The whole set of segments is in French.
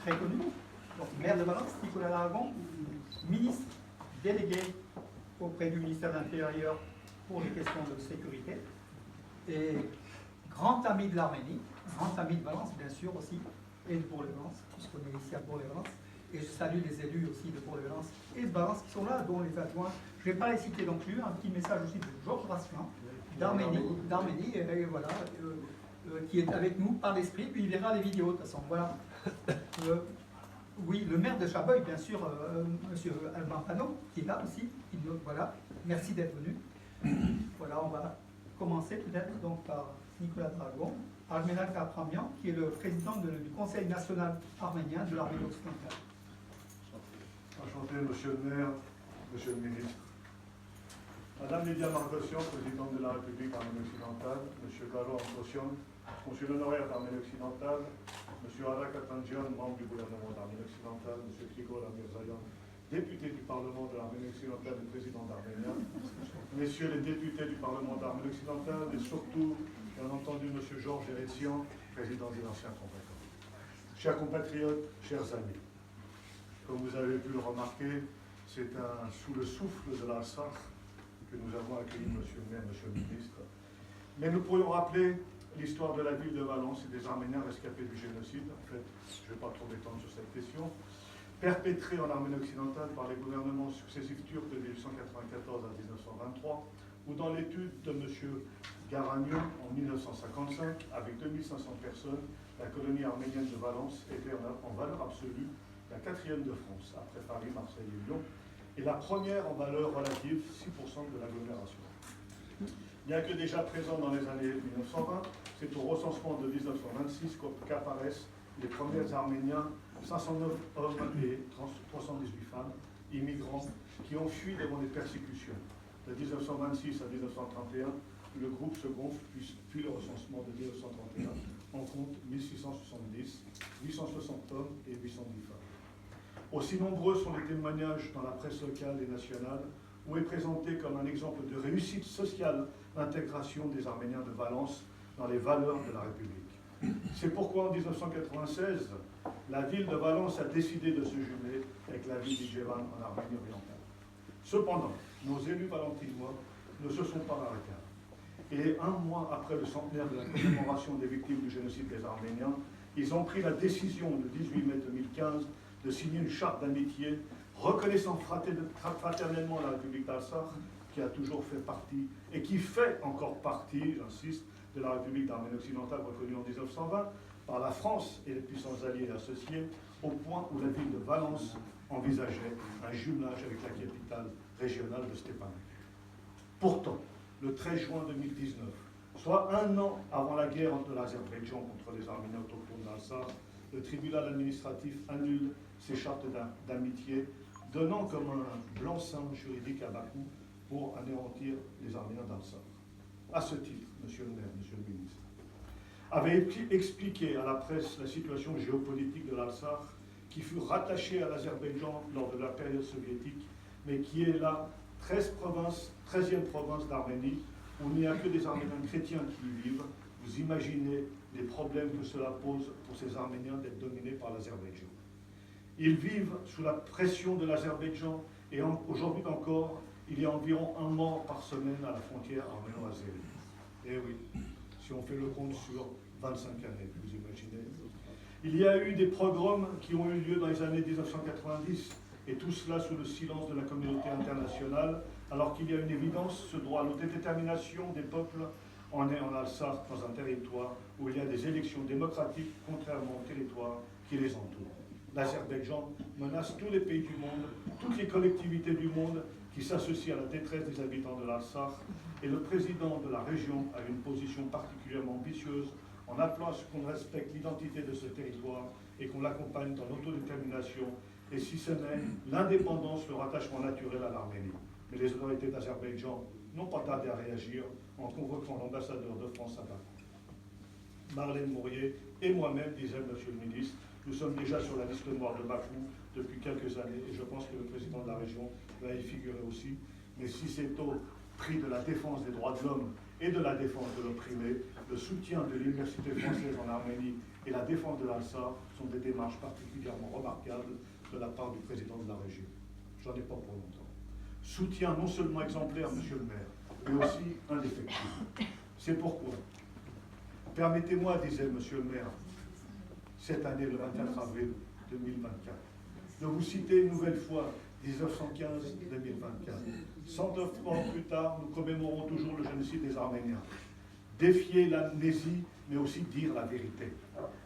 très connu. Donc, maire de Valence, Nicolas Daragon, ministre délégué auprès du ministère de l'Intérieur pour les questions de sécurité, et grand ami de l'Arménie, grand ami de Valence, bien sûr, aussi, et de Bourg-les-Valence, puisqu'on est ici à Bourg-les-Valence. Et je salue les élus aussi de Bourg-les-Valence et de Valence qui sont là, dont les adjoints. Je ne vais pas les citer non plus. Un petit message aussi de Georges Rasselin, d'Arménie, et voilà, qui est avec nous par l'esprit, puis il verra les vidéos de toute façon. Voilà. Oui, le maire de Chabreuil, bien sûr, monsieur Albin Panot, qui est là aussi. Voilà, merci d'être venu. Voilà, on va commencer peut-être donc par Nicolas Daragon, Arménal Kapramian, qui est le président du Conseil national arménien de l'Arménie occidentale. Enchanté, monsieur le maire, monsieur le ministre. Madame Lydia Margossian, présidente de la République arménie occidentale, monsieur Garo Ambrosian, consul honoraire d'Arménie occidentale, monsieur Arak Atanjian, membre du gouvernement d'Arménie occidentale, monsieur Grigol Amirzayan, député du Parlement de l'Arménie occidentale et président d'Arménia, messieurs les députés du Parlement d'Arménie occidentale, et surtout, bien entendu, monsieur Georges Eretsian, président des anciens combattants. Chers compatriotes, chers amis, comme vous avez pu le remarquer, c'est sous le souffle de l'Alsace que nous avons accueilli monsieur le maire, monsieur le ministre. Mais nous pourrions rappeler l'histoire de la ville de Valence et des Arméniens rescapés du génocide. En fait, je ne vais pas trop m'étendre sur cette question. Perpétrée en Arménie occidentale par les gouvernements successifs turcs de 1894 à 1923, ou dans l'étude de M. Garagnon en 1955, avec 2500 personnes, la colonie arménienne de Valence était en valeur absolue la quatrième de France, après Paris, Marseille et Lyon, et la première en valeur relative, 6% de l'agglomération. Bien que déjà présent dans les années 1920, c'est au recensement de 1926 qu'apparaissent les premiers Arméniens, 509 hommes et 318 femmes, immigrants, qui ont fui devant les persécutions. De 1926 à 1931, le groupe se gonfle, puis le recensement de 1931 en compte 1670, 860 hommes et 810 femmes. Aussi nombreux sont les témoignages dans la presse locale et nationale, où est présenté comme un exemple de réussite sociale l'intégration des Arméniens de Valence dans les valeurs de la République. C'est pourquoi en 1996, la ville de Valence a décidé de se jumeler avec la ville d'Ijevan en Arménie orientale. Cependant, nos élus valentinois ne se sont pas arrêtés. Et un mois après le centenaire de la commémoration des victimes du génocide des Arméniens, ils ont pris la décision le 18 mai 2015 de signer une charte d'amitié reconnaissant fraternellement la République d'Alsace, qui a toujours fait partie, et qui fait encore partie, j'insiste, de la République d'Arménie occidentale reconnue en 1920 par la France et les puissances alliées et associées, au point où la ville de Valence envisageait un jumelage avec la capitale régionale de Stepanakert. Pourtant, le 13 juin 2019, soit un an avant la guerre de l'Azerbaïdjan contre les Arméniens autochtones d'Alsace, le tribunal administratif annule ces chartes d'amitié, donnant comme un blanc-seing juridique à Bakou pour anéantir les Arméniens d'Alsace. À ce titre, monsieur le maire, monsieur le ministre, avait expliqué à la presse la situation géopolitique de l'Alsace, qui fut rattachée à l'Azerbaïdjan lors de la période soviétique, mais qui est la 13e province d'Arménie, où il n'y a que des Arméniens chrétiens qui y vivent. Vous imaginez les problèmes que cela pose pour ces Arméniens d'être dominés par l'Azerbaïdjan. Ils vivent sous la pression de l'Azerbaïdjan et aujourd'hui encore, il y a environ un mort par semaine à la frontière arméno-azérie. Et oui, si on fait le compte sur 25 années, vous imaginez. Il y a eu des pogroms qui ont eu lieu dans les années 1990, et tout cela sous le silence de la communauté internationale, alors qu'il y a une évidence, ce droit à l'autodétermination des peuples en est en Alsace, dans un territoire où il y a des élections démocratiques, contrairement au territoire qui les entoure. L'Azerbaïdjan menace tous les pays du monde, toutes les collectivités du monde qui s'associent à la détresse des habitants de l'Alsace, et le président de la région a une position particulièrement ambitieuse en appelant à ce qu'on respecte l'identité de ce territoire et qu'on l'accompagne dans l'autodétermination, et si ce n'est l'indépendance, le rattachement naturel à l'Arménie. Mais les autorités d'Azerbaïdjan n'ont pas tardé à réagir en convoquant l'ambassadeur de France à Bakou. Marlène Mourier et moi-même, disait monsieur le ministre, nous sommes déjà sur la liste noire de Bakou depuis quelques années, et je pense que le président de la région va y figurer aussi. Mais si c'est au prix de la défense des droits de l'homme et de la défense de l'opprimé, le soutien de l'université française en Arménie et la défense de l'Alsa sont des démarches particulièrement remarquables de la part du président de la région. J'en ai pas pour longtemps. Soutien non seulement exemplaire, monsieur le maire, mais aussi indéfectible. C'est pourquoi, permettez-moi, disait monsieur le maire, cette année, le 24 avril 2024, de vous citer une nouvelle fois 1915-2024. 109 ans plus tard, nous commémorons toujours le génocide des Arméniens. Défier l'amnésie, mais aussi dire la vérité.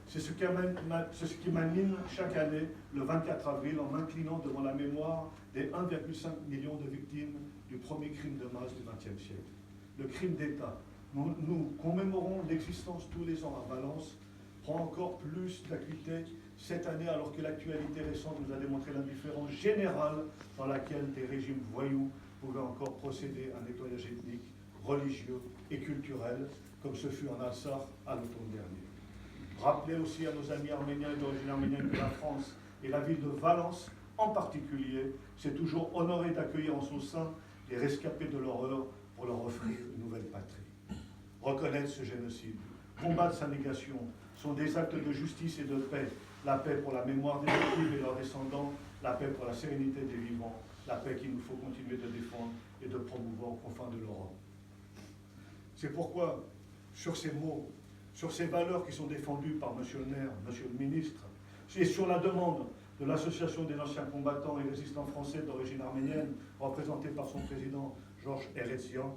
C'est ce qui m'anime chaque année, le 24 avril, en m'inclinant devant la mémoire des 1,5 million de victimes du premier crime de masse du XXe siècle. Le crime d'État. Nous commémorons l'existence tous les ans à Valence, prend encore plus d'acuité cette année, alors que l'actualité récente nous a démontré l'indifférence générale dans laquelle des régimes voyous pouvaient encore procéder à un nettoyage ethnique, religieux et culturel, comme ce fut en Alsace à l'automne dernier. Rappeler aussi à nos amis arméniens et d'origine arménienne que la France et la ville de Valence en particulier s'est toujours honorée d'accueillir en son sein les rescapés de l'horreur pour leur offrir une nouvelle patrie. Reconnaître ce génocide, combattre sa négation, sont des actes de justice et de paix. La paix pour la mémoire des victimes et leurs descendants, la paix pour la sérénité des vivants, la paix qu'il nous faut continuer de défendre et de promouvoir aux confins de l'Europe. C'est pourquoi, sur ces mots, sur ces valeurs qui sont défendues par monsieur le maire, monsieur le ministre, et sur la demande de l'Association des anciens combattants et résistants français d'origine arménienne, représentée par son président Georges Erezian,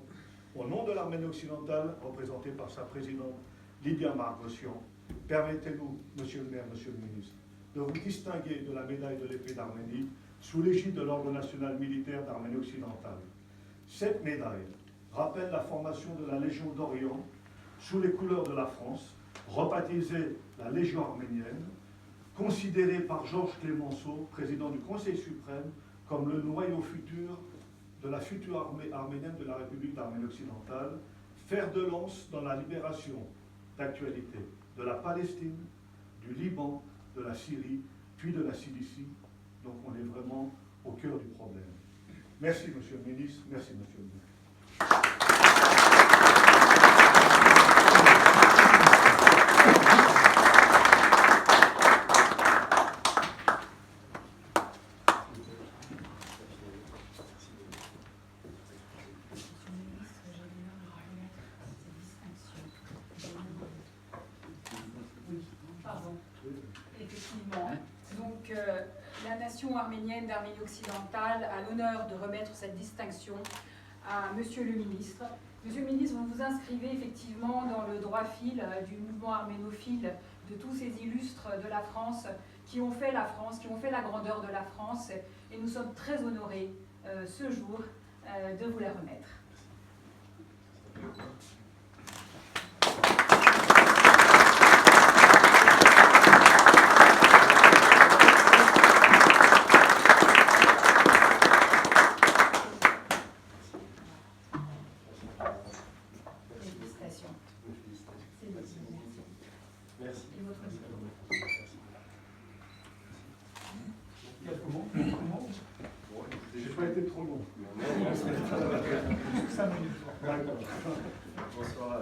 au nom de l'Arménie occidentale, représentée par sa présidente Lydia Margossian, permettez-nous, monsieur le maire, monsieur le ministre, de vous distinguer de la médaille de l'épée d'Arménie sous l'égide de l'Ordre national militaire d'Arménie occidentale. Cette médaille rappelle la formation de la Légion d'Orient sous les couleurs de la France, rebaptisée la Légion arménienne, considérée par Georges Clemenceau, président du Conseil suprême, comme le noyau futur de la future armée arménienne de la République d'Arménie occidentale, fer de lance dans la libération d'actualité de la Palestine, du Liban, de la Syrie, puis de la Cilicie. Donc on est vraiment au cœur du problème. Merci, monsieur le ministre. Merci, monsieur le maire. Effectivement. Donc, la nation arménienne d'Arménie occidentale a l'honneur de remettre cette distinction à Monsieur le ministre. Monsieur le ministre, vous vous inscrivez effectivement dans le droit fil du mouvement arménophile de tous ces illustres de la France qui ont fait la France, qui ont fait la grandeur de la France, et nous sommes très honorés ce jour de vous la remettre. Merci. Quelques mots. J'ai pas été trop long. 5 minutes. D'accord. Bonsoir.